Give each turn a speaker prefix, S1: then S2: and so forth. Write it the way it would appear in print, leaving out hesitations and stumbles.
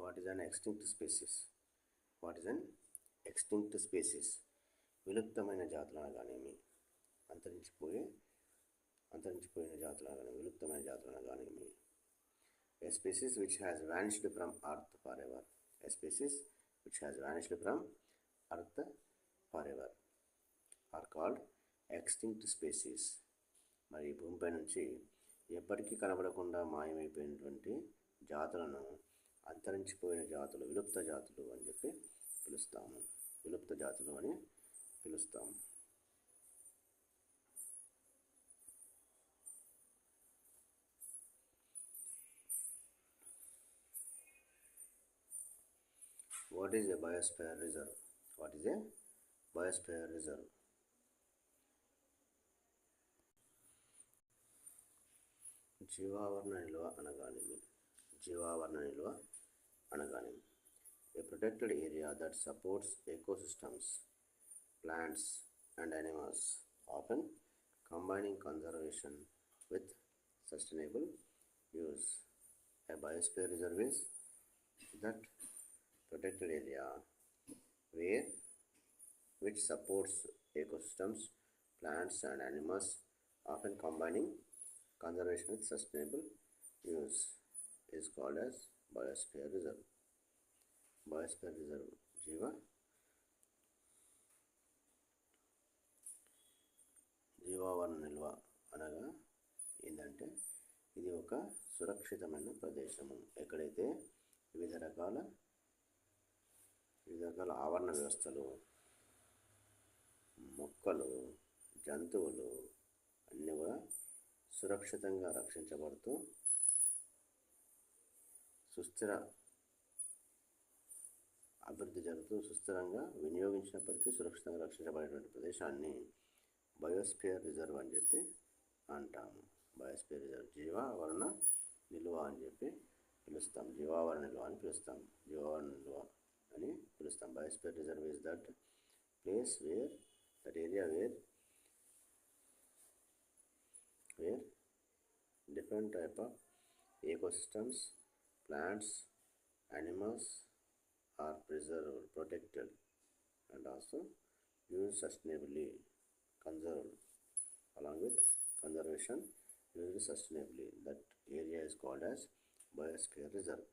S1: What is an extinct species? What is an extinct species? విలుప్తమైన జాతులు అనగానేమి, అంతరించిపోయిన జాతులు అనగానే విలుప్తమైన జాతులు అనగానేమి. A species which has vanished from earth forever. A species which has vanished from earth forever are called extinct species. మరి భూమిపై నుంచి ఎప్పటికీ కనబడకుండా మాయమైపోయినటువంటి జాతులను అంతరించిపోయిన జాతులు, విలుప్త జాతులు అని చెప్పి పిలుస్తాము. విలుప్త జాతులు అని పిలుస్తాము. What is a biosphere reserve? What is a biosphere reserve? జీవావరణ నిల్వ అనగానేమి. జీవావరణ నిల్వ అనగానేమి. A protected area that supports ecosystems, plants and animals, often combining conservation with sustainable use. A biosphere reserve is that protected area which supports ecosystems, plants and animals, often combining conservation with sustainable use, is called as biosphere reserve. Biosphere reserve జీవావరణ నిల్వ అనగా ఏంటంటే ఇది ఒక సురక్షితమైన ప్రదేశము, ఎక్కడైతే వివిధ రకాల ఆవరణ వ్యవస్థలు, మొక్కలు, జంతువులు అన్నీ కూడా సురక్షితంగా రక్షించబడుతూ సుస్థిర అభివృద్ధి జరుగుతూ సుస్థిరంగా వినియోగించినప్పటికీ సురక్షితంగా రక్షించబడేటువంటి ప్రదేశాన్ని బయోస్ఫియర్ రిజర్వ్ అని చెప్పి అంటాము. బయోస్ఫియర్ రిజర్వ్ జీవావరణ నిల్వ అని చెప్పి పిలుస్తాం. జీవావరణ నిల్వ అని పిలుస్తాం. జీవావరణ నిల్వ అని పిలుస్తాం. Biosphere reserve is that place that area where different type of ecosystems, plants, animals are preserved, protected and also used sustainably, conserved. Along with conservation, used sustainably, that area is called as biosphere reserve.